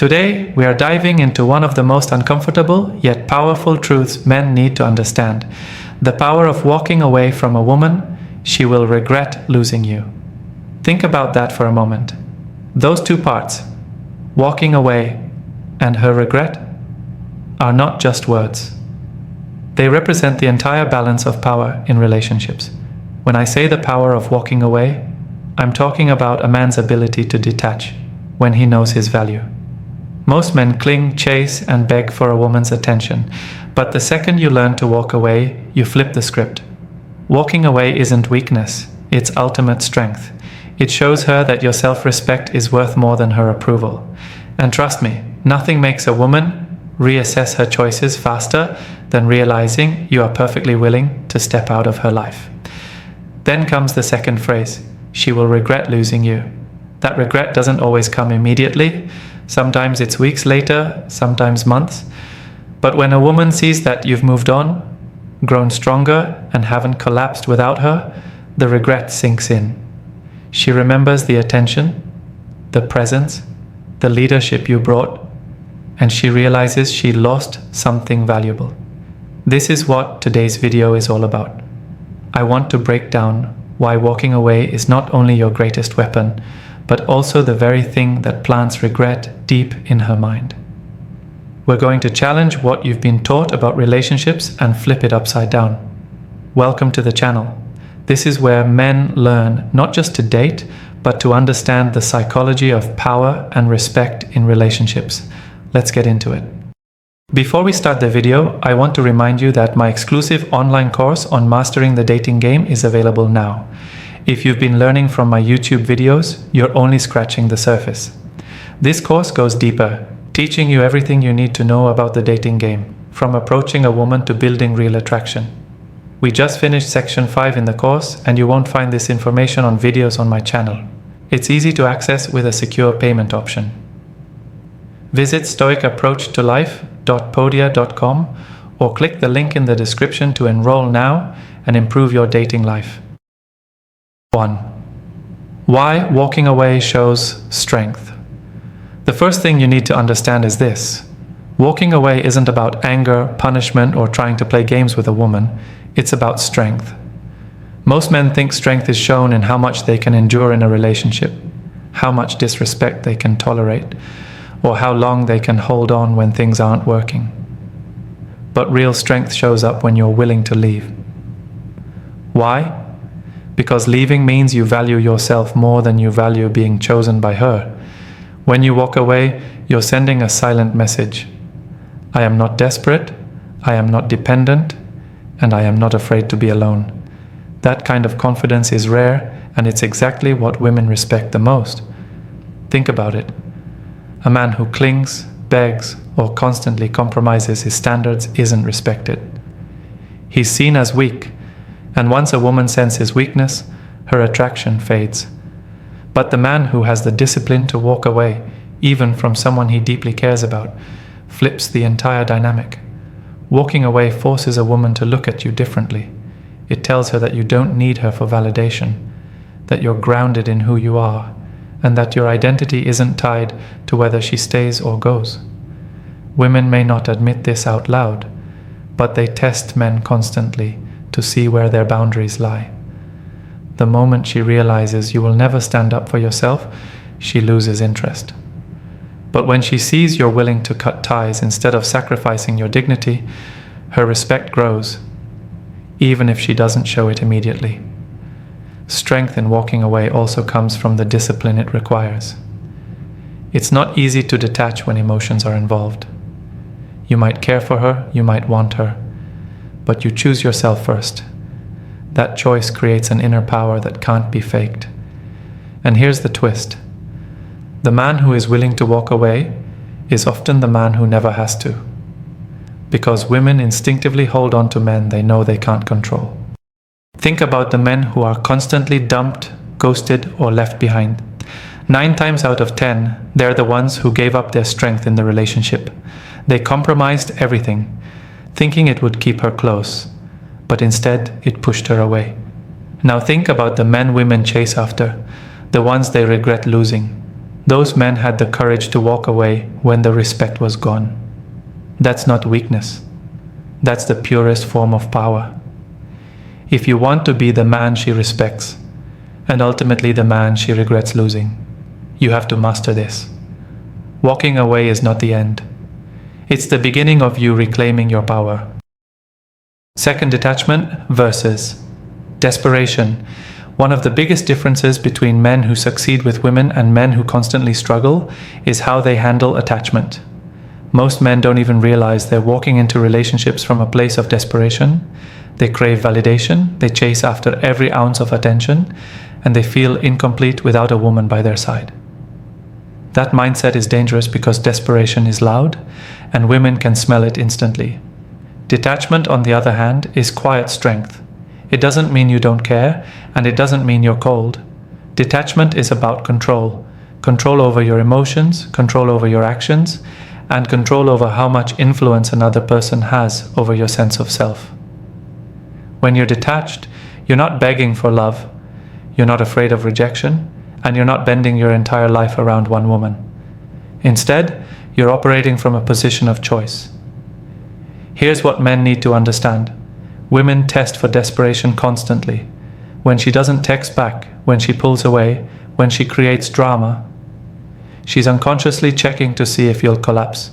Today, we are diving into one of the most uncomfortable yet powerful truths men need to understand: the power of walking away from a woman she will regret losing you. Think about that for a moment. Those two parts, walking away and her regret, are not just words. They represent the entire balance of power in relationships. When I say the power of walking away, I'm talking about a man's ability to detach when he knows his value. Most men cling, chase, and beg for a woman's attention, but the second you learn to walk away, you flip the script. Walking away isn't weakness, it's ultimate strength. It shows her that your self-respect is worth more than her approval. And trust me, nothing makes a woman reassess her choices faster than realizing you are perfectly willing to step out of her life. Then comes the second phrase: she will regret losing you. That regret doesn't always come immediately. Sometimes it's weeks later, sometimes months. But when a woman sees that you've moved on, grown stronger, and haven't collapsed without her, the regret sinks in. She remembers the attention, the presence, the leadership you brought, and she realizes she lost something valuable. This is what today's video is all about. I want to break down why walking away is not only your greatest weapon, but also the very thing that plants regret deep in her mind. We're going to challenge what you've been taught about relationships and flip it upside down. Welcome to the channel. This is where men learn not just to date, but to understand the psychology of power and respect in relationships. Let's get into it. Before we start the video, I want to remind you that my exclusive online course on mastering the dating game is available now. If you've been learning from my YouTube videos, you're only scratching the surface. This course goes deeper, teaching you everything you need to know about the dating game, from approaching a woman to building real attraction. We just finished section 5 in the course, and you won't find this information on videos on my channel. It's easy to access with a secure payment option. Visit stoicapproachtolife.podia.com or click the link in the description to enroll now and improve your dating life. 1. Why walking away shows strength. The first thing you need to understand is this: walking away isn't about anger, punishment, or trying to play games with a woman. It's about strength. Most men think strength is shown in how much they can endure in a relationship, how much disrespect they can tolerate, or how long they can hold on when things aren't working. But real strength shows up when you're willing to leave. Why? Because leaving means you value yourself more than you value being chosen by her. When you walk away, you're sending a silent message. I am not desperate, I am not dependent, and I am not afraid to be alone. That kind of confidence is rare, and it's exactly what women respect the most. Think about it. A man who clings, begs, or constantly compromises his standards isn't respected. He's seen as weak, and once a woman senses weakness, her attraction fades. But the man who has the discipline to walk away, even from someone he deeply cares about, flips the entire dynamic. Walking away forces a woman to look at you differently. It tells her that you don't need her for validation, that you're grounded in who you are, and that your identity isn't tied to whether she stays or goes. Women may not admit this out loud, but they test men constantly to see where their boundaries lie. The moment she realizes you will never stand up for yourself, she loses interest. But when she sees you're willing to cut ties instead of sacrificing your dignity, her respect grows, even if she doesn't show it immediately. Strength in walking away also comes from the discipline it requires. It's not easy to detach when emotions are involved. You might care for her, you might want her, but you choose yourself first. That choice creates an inner power that can't be faked. And here's the twist. The man who is willing to walk away is often the man who never has to. Because women instinctively hold on to men they know they can't control. Think about the men who are constantly dumped, ghosted, or left behind. 9 times out of 10, they're the ones who gave up their strength in the relationship. They compromised everything, thinking it would keep her close, but instead it pushed her away. Now think about the men women chase after, the ones they regret losing, Those men had the courage to walk away when the respect was gone. That's not weakness. That's the purest form of power. If you want to be the man she respects, and ultimately the man she regrets losing, you have to master this. Walking away is not the end. It's the beginning of you reclaiming your power. Second detachment versus desperation. One of the biggest differences between men who succeed with women and men who constantly struggle is how they handle attachment. Most men don't even realize they're walking into relationships from a place of desperation. They crave validation, they chase after every ounce of attention, and they feel incomplete without a woman by their side. That mindset is dangerous because desperation is loud, and women can smell it instantly. Detachment, on the other hand, is quiet strength. It doesn't mean you don't care, and it doesn't mean you're cold. Detachment is about control. Control over your emotions, control over your actions, and control over how much influence another person has over your sense of self. When you're detached, you're not begging for love, you're not afraid of rejection, and you're not bending your entire life around one woman. Instead, you're operating from a position of choice. Here's what men need to understand. Women test for desperation constantly. When she doesn't text back, when she pulls away, when she creates drama, she's unconsciously checking to see if you'll collapse.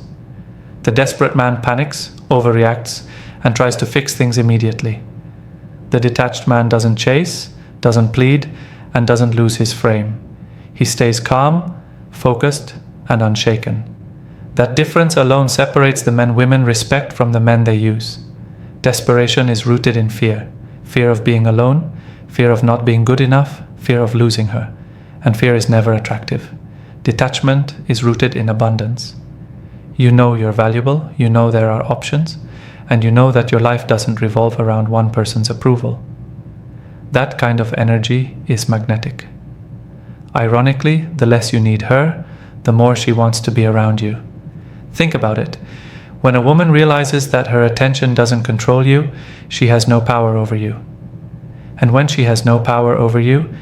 The desperate man panics, overreacts, and tries to fix things immediately. The detached man doesn't chase, doesn't plead, and doesn't lose his frame. He stays calm, focused, and unshaken. That difference alone separates the men women respect from the men they use. Desperation is rooted in fear. Fear of being alone, fear of not being good enough, fear of losing her. And fear is never attractive. Detachment is rooted in abundance. You know you're valuable, you know there are options, and you know that your life doesn't revolve around one person's approval. That kind of energy is magnetic. Ironically, the less you need her, the more she wants to be around you. Think about it. When a woman realizes that her attention doesn't control you, she has no power over you. And when she has no power over you,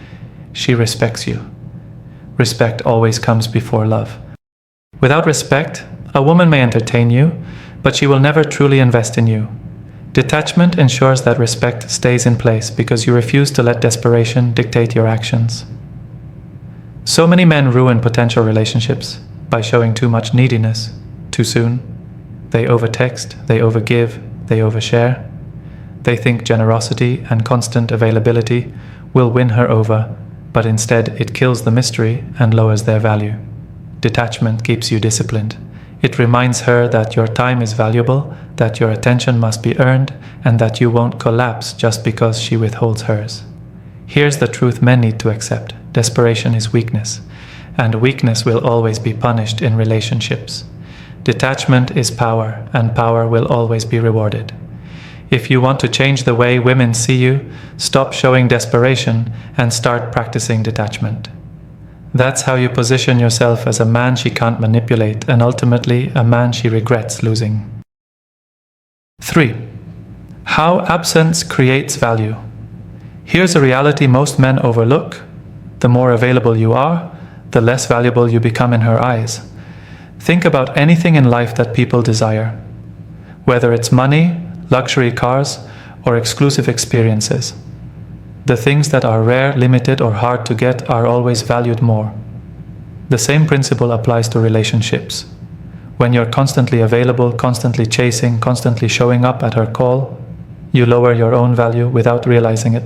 she respects you. Respect always comes before love. Without respect, a woman may entertain you, but she will never truly invest in you. Detachment ensures that respect stays in place because you refuse to let desperation dictate your actions. So many men ruin potential relationships by showing too much neediness too soon. They overtext, they overgive, they overshare. They think generosity and constant availability will win her over, but instead it kills the mystery and lowers their value. Detachment keeps you disciplined. It reminds her that your time is valuable, that your attention must be earned, and that you won't collapse just because she withholds hers. Here's the truth men need to accept. Desperation is weakness, and weakness will always be punished in relationships. Detachment is power, and power will always be rewarded. If you want to change the way women see you, stop showing desperation and start practicing detachment. That's how you position yourself as a man she can't manipulate and ultimately a man she regrets losing. 3. How absence creates value. Here's a reality most men overlook. The more available you are, the less valuable you become in her eyes. Think about anything in life that people desire. Whether it's money, luxury cars, or exclusive experiences. The things that are rare, limited, or hard to get are always valued more. The same principle applies to relationships. When you're constantly available, constantly chasing, constantly showing up at her call, you lower your own value without realizing it.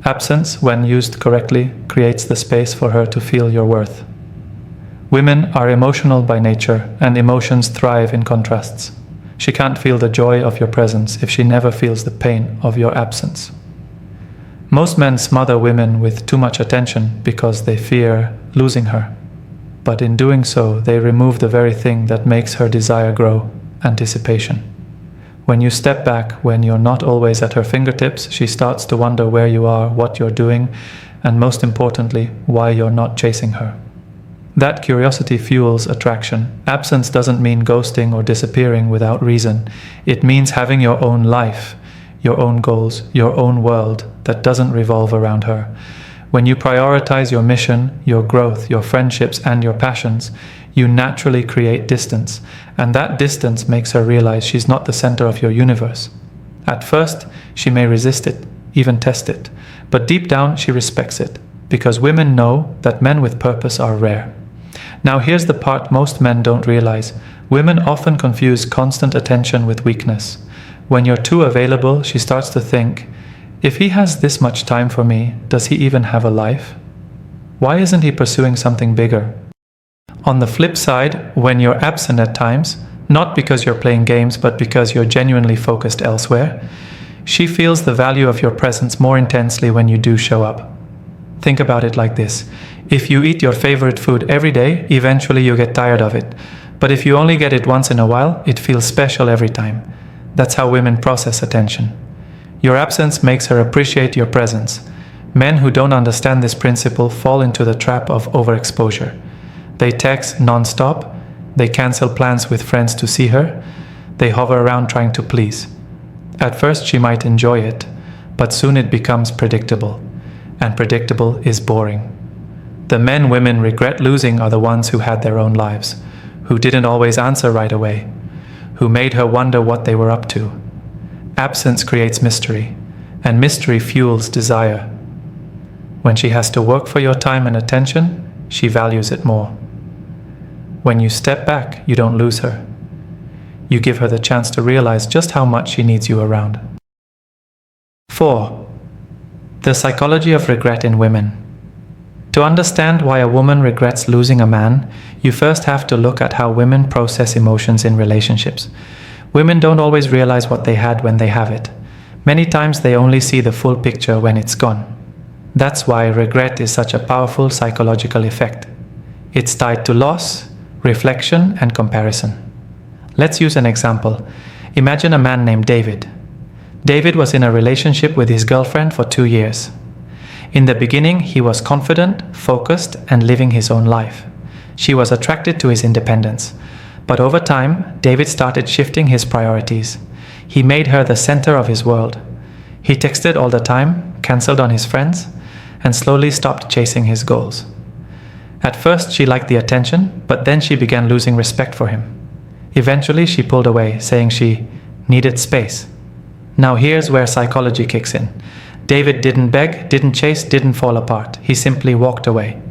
Absence, when used correctly, creates the space for her to feel your worth. Women are emotional by nature, and emotions thrive in contrasts. She can't feel the joy of your presence if she never feels the pain of your absence. Most men smother women with too much attention because they fear losing her. But in doing so, they remove the very thing that makes her desire grow, anticipation. When you step back, when you're not always at her fingertips, she starts to wonder where you are, what you're doing, and most importantly, why you're not chasing her. That curiosity fuels attraction. Absence doesn't mean ghosting or disappearing without reason. It means having your own life, your own goals, your own world that doesn't revolve around her. When you prioritize your mission, your growth, your friendships, and your passions, you naturally create distance, and that distance makes her realize she's not the center of your universe. At first, she may resist it, even test it, but deep down she respects it, because women know that men with purpose are rare. Now here's the part most men don't realize. Women often confuse constant attention with weakness. When you're too available, she starts to think, if he has this much time for me, does he even have a life? Why isn't he pursuing something bigger? On the flip side, when you're absent at times, not because you're playing games, but because you're genuinely focused elsewhere, she feels the value of your presence more intensely when you do show up. Think about it like this. If you eat your favorite food every day, eventually you get tired of it. But if you only get it once in a while, it feels special every time. That's how women process attention. Your absence makes her appreciate your presence. Men who don't understand this principle fall into the trap of overexposure. They text non-stop, they cancel plans with friends to see her, they hover around trying to please. At first she might enjoy it, but soon it becomes predictable. And predictable is boring. The men women regret losing are the ones who had their own lives, who didn't always answer right away, who made her wonder what they were up to. Absence creates mystery, and mystery fuels desire. When she has to work for your time and attention, she values it more. When you step back, you don't lose her. You give her the chance to realize just how much she needs you around. 4. The psychology of regret in women. To understand why a woman regrets losing a man, you first have to look at how women process emotions in relationships. Women don't always realize what they had when they have it. Many times they only see the full picture when it's gone. That's why regret is such a powerful psychological effect. It's tied to loss, reflection, and comparison. Let's use an example. Imagine a man named David. David was in a relationship with his girlfriend for 2 years. In the beginning, he was confident, focused, and living his own life. She was attracted to his independence. But over time, David started shifting his priorities. He made her the center of his world. He texted all the time, canceled on his friends, and slowly stopped chasing his goals. At first, she liked the attention, but then she began losing respect for him. Eventually, she pulled away, saying she needed space. Now here's where psychology kicks in. David didn't beg, didn't chase, didn't fall apart. He simply walked away.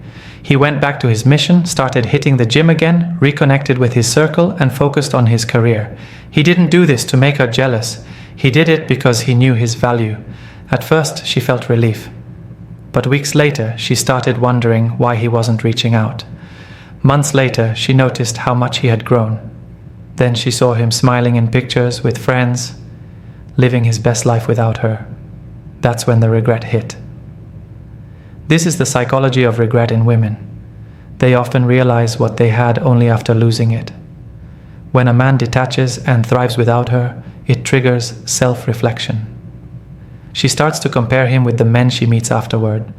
He went back to his mission, started hitting the gym again, reconnected with his circle, and focused on his career. He didn't do this to make her jealous. He did it because he knew his value. At first, she felt relief. But weeks later, she started wondering why he wasn't reaching out. Months later, she noticed how much he had grown. Then she saw him smiling in pictures with friends, living his best life without her. That's when the regret hit. This is the psychology of regret in women. They often realize what they had only after losing it. When a man detaches and thrives without her, it triggers self-reflection. She starts to compare him with the men she meets afterward.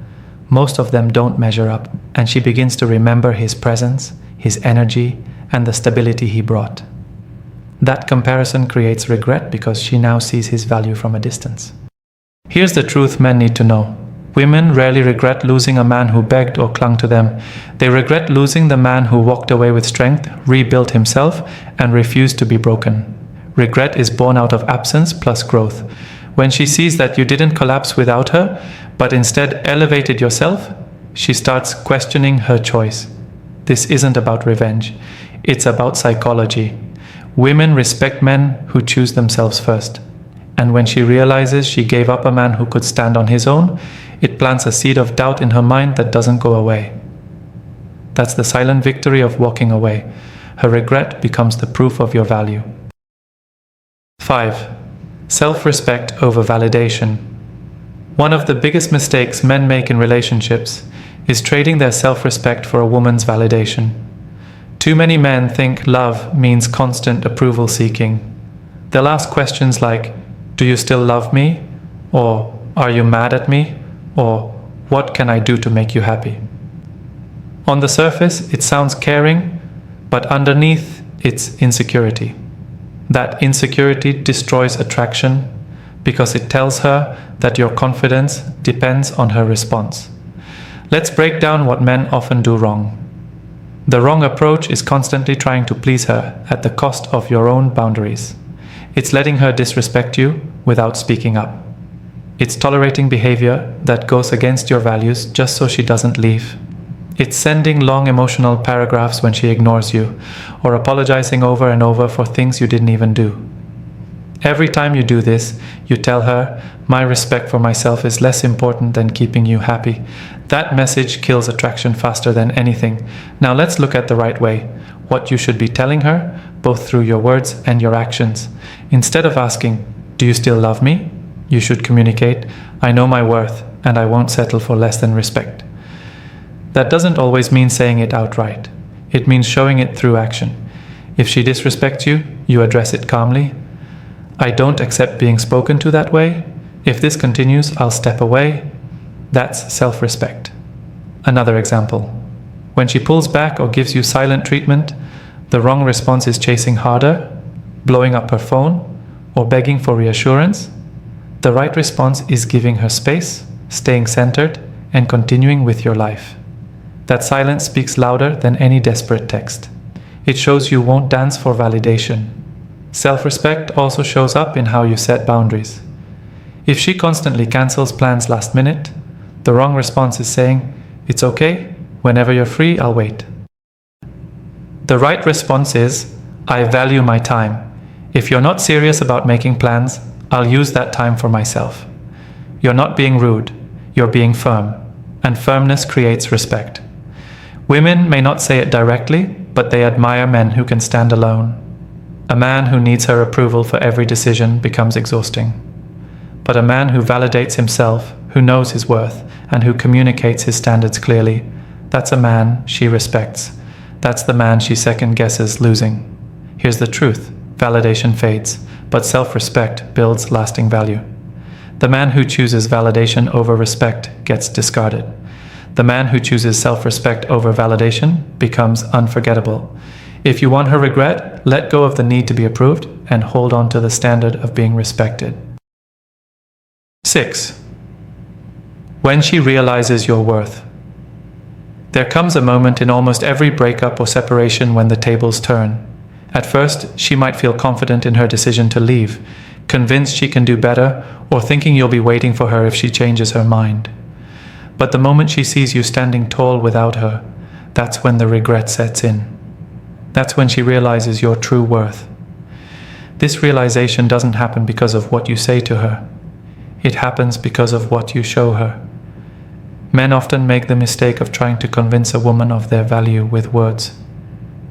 Most of them don't measure up, and she begins to remember his presence, his energy, and the stability he brought. That comparison creates regret because she now sees his value from a distance. Here's the truth men need to know. Women rarely regret losing a man who begged or clung to them. They regret losing the man who walked away with strength, rebuilt himself, and refused to be broken. Regret is born out of absence plus growth. When she sees that you didn't collapse without her, but instead elevated yourself, she starts questioning her choice. This isn't about revenge. It's about psychology. Women respect men who choose themselves first. And when she realizes she gave up a man who could stand on his own, it plants a seed of doubt in her mind that doesn't go away. That's the silent victory of walking away. Her regret becomes the proof of your value. 5. Self-respect over validation. One of the biggest mistakes men make in relationships is trading their self-respect for a woman's validation. Too many men think love means constant approval seeking. They'll ask questions like, "Do you still love me?" Or "Are you mad at me?" Or "What can I do to make you happy?" On the surface, it sounds caring, but underneath, it's insecurity. That insecurity destroys attraction because it tells her that your confidence depends on her response. Let's break down what men often do wrong. The wrong approach is constantly trying to please her at the cost of your own boundaries. It's letting her disrespect you without speaking up. It's tolerating behavior that goes against your values just so she doesn't leave. It's sending long emotional paragraphs when she ignores you, or apologizing over and over for things you didn't even do. Every time you do this, you tell her, "My respect for myself is less important than keeping you happy." That message kills attraction faster than anything. Now let's look at the right way, what you should be telling her, both through your words and your actions. Instead of asking, "Do you still love me?" you should communicate, "I know my worth, and I won't settle for less than respect." That doesn't always mean saying it outright. It means showing it through action. If she disrespects you, you address it calmly. "I don't accept being spoken to that way. If this continues, I'll step away." That's self-respect. Another example. When she pulls back or gives you silent treatment, the wrong response is chasing harder, blowing up her phone, or begging for reassurance. The right response is giving her space, staying centered, and continuing with your life. That silence speaks louder than any desperate text. It shows you won't dance for validation. Self-respect also shows up in how you set boundaries. If she constantly cancels plans last minute, the wrong response is saying, "It's okay, whenever you're free, I'll wait." The right response is, "I value my time. If you're not serious about making plans, I'll use that time for myself." You're not being rude, you're being firm, and firmness creates respect. Women may not say it directly, but they admire men who can stand alone. A man who needs her approval for every decision becomes exhausting. But a man who validates himself, who knows his worth, and who communicates his standards clearly, that's a man she respects. That's the man she second guesses losing. Here's the truth: validation fades, but self-respect builds lasting value. The man who chooses validation over respect gets discarded. The man who chooses self-respect over validation becomes unforgettable. If you want her regret, let go of the need to be approved and hold on to the standard of being respected. 6. When she realizes your worth. There comes a moment in almost every breakup or separation when the tables turn. At first, she might feel confident in her decision to leave, convinced she can do better, or thinking you'll be waiting for her if she changes her mind. But the moment she sees you standing tall without her, that's when the regret sets in. That's when she realizes your true worth. This realization doesn't happen because of what you say to her. It happens because of what you show her. Men often make the mistake of trying to convince a woman of their value with words.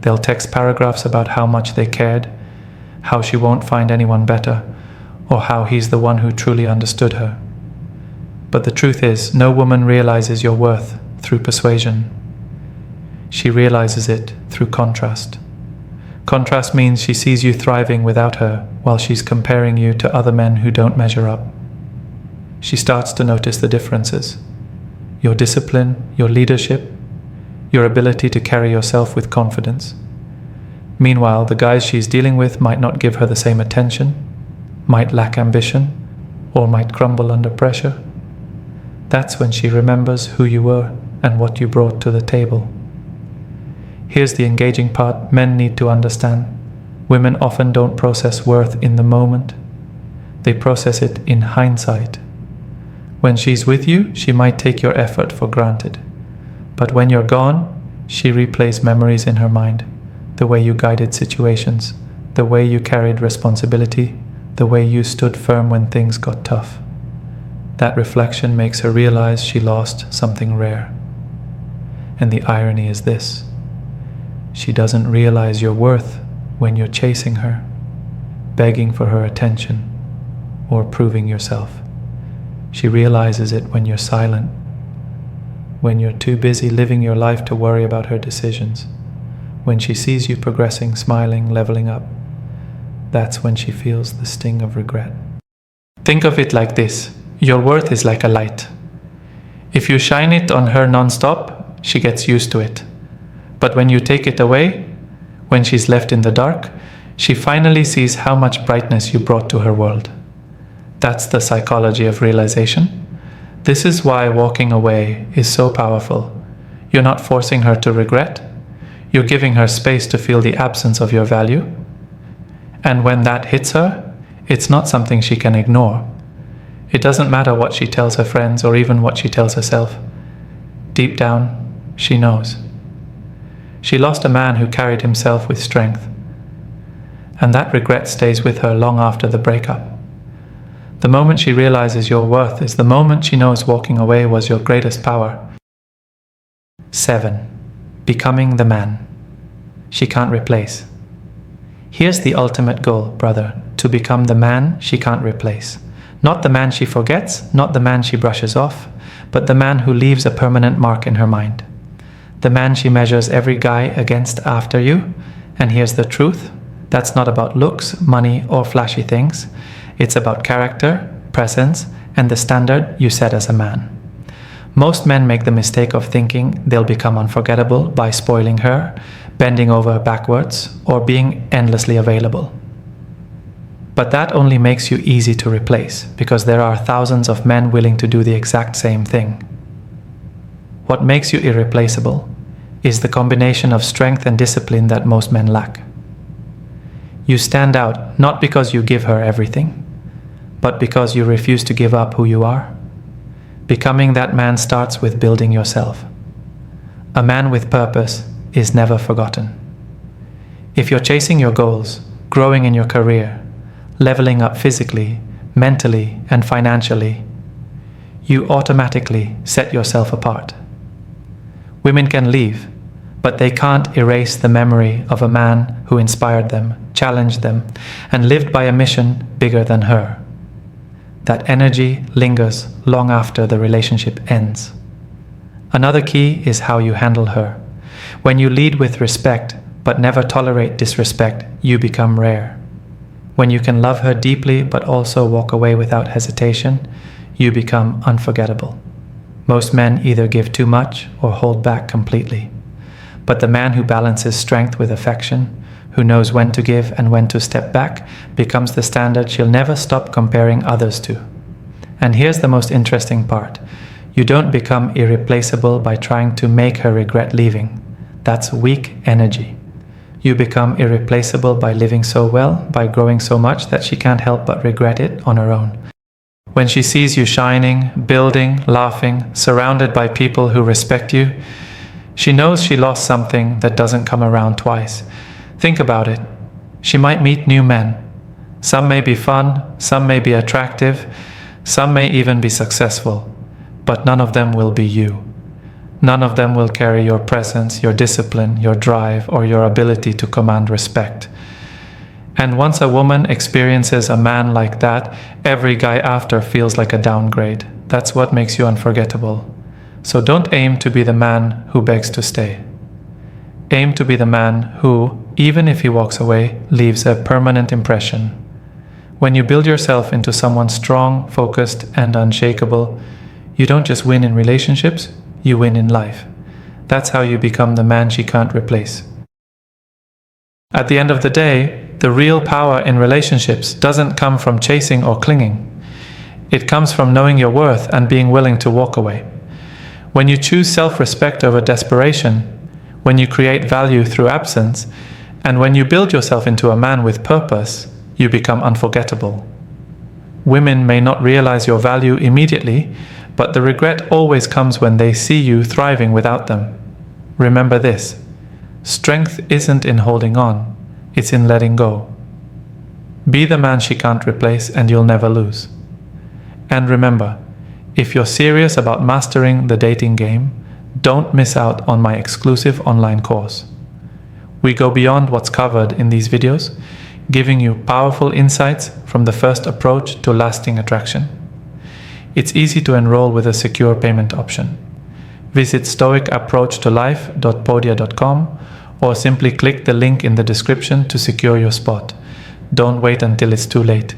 They'll text paragraphs about how much they cared, how she won't find anyone better, or how he's the one who truly understood her. But the truth is, no woman realizes your worth through persuasion. She realizes it through contrast. Contrast means she sees you thriving without her while she's comparing you to other men who don't measure up. She starts to notice the differences. Your discipline, your leadership, your ability to carry yourself with confidence. Meanwhile, the guys she's dealing with might not give her the same attention, might lack ambition, or might crumble under pressure. That's when she remembers who you were and what you brought to the table. Here's the engaging part men need to understand. Women often don't process worth in the moment. They process it in hindsight. When she's with you, she might take your effort for granted. But when you're gone, she replays memories in her mind. The way you guided situations, the way you carried responsibility, the way you stood firm when things got tough. That reflection makes her realize she lost something rare. And the irony is this: she doesn't realize your worth when you're chasing her, begging for her attention, or proving yourself. She realizes it when you're silent, when you're too busy living your life to worry about her decisions, when she sees you progressing, smiling, leveling up. That's when she feels the sting of regret. Think of it like this: your worth is like a light. If you shine it on her non-stop, she gets used to it. But when you take it away, when she's left in the dark, she finally sees how much brightness you brought to her world. That's the psychology of realization. This is why walking away is so powerful. You're not forcing her to regret. You're giving her space to feel the absence of your value. And when that hits her, it's not something she can ignore. It doesn't matter what she tells her friends or even what she tells herself. Deep down, she knows. She lost a man who carried himself with strength. And that regret stays with her long after the breakup. The moment she realizes your worth is the moment she knows walking away was your greatest power. 7. Becoming the man she can't replace. Here's the ultimate goal, brother, to become the man she can't replace. Not the man she forgets, not the man she brushes off, but the man who leaves a permanent mark in her mind. The man she measures every guy against after you. And here's the truth. That's not about looks, money, or flashy things. It's about character, presence, and the standard you set as a man. Most men make the mistake of thinking they'll become unforgettable by spoiling her, bending over backwards, or being endlessly available. But that only makes you easy to replace, because there are thousands of men willing to do the exact same thing. What makes you irreplaceable is the combination of strength and discipline that most men lack. You stand out not because you give her everything, but because you refuse to give up who you are. Becoming that man starts with building yourself. A man with purpose is never forgotten. If you're chasing your goals, growing in your career, leveling up physically, mentally, and financially, you automatically set yourself apart. Women can leave, but they can't erase the memory of a man who inspired them, challenged them, and lived by a mission bigger than her. That energy lingers long after the relationship ends. Another key is how you handle her. When you lead with respect, but never tolerate disrespect, you become rare. When you can love her deeply, but also walk away without hesitation, you become unforgettable. Most men either give too much or hold back completely. But the man who balances strength with affection, who knows when to give and when to step back, becomes the standard she'll never stop comparing others to. And here's the most interesting part. You don't become irreplaceable by trying to make her regret leaving. That's weak energy. You become irreplaceable by living so well, by growing so much that she can't help but regret it on her own. When she sees you shining, building, laughing, surrounded by people who respect you, she knows she lost something that doesn't come around twice. Think about it. She might meet new men. Some may be fun, some may be attractive, some may even be successful, but none of them will be you. None of them will carry your presence, your discipline, your drive, or your ability to command respect. And once a woman experiences a man like that, every guy after feels like a downgrade. That's what makes you unforgettable. So don't aim to be the man who begs to stay. Aim to be the man who, even if he walks away, leaves a permanent impression. When you build yourself into someone strong, focused, and unshakable, you don't just win in relationships, you win in life. That's how you become the man she can't replace. At the end of the day, the real power in relationships doesn't come from chasing or clinging. It comes from knowing your worth and being willing to walk away. When you choose self-respect over desperation, when you create value through absence, and when you build yourself into a man with purpose, you become unforgettable. Women may not realize your value immediately, but the regret always comes when they see you thriving without them. Remember this: strength isn't in holding on, it's in letting go. Be the man she can't replace and you'll never lose. And remember, if you're serious about mastering the dating game, don't miss out on my exclusive online course. We go beyond what's covered in these videos, giving you powerful insights from the first approach to lasting attraction. It's easy to enroll with a secure payment option. Visit stoicapproachtolife.podia.com or simply click the link in the description to secure your spot. Don't wait until it's too late.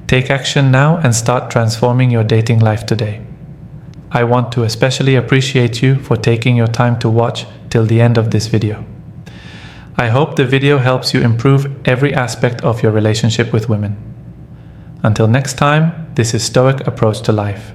Take action now and start transforming your dating life today. I want to especially appreciate you for taking your time to watch till the end of this video. I hope the video helps you improve every aspect of your relationship with women. Until next time, this is Stoic Approach to Life.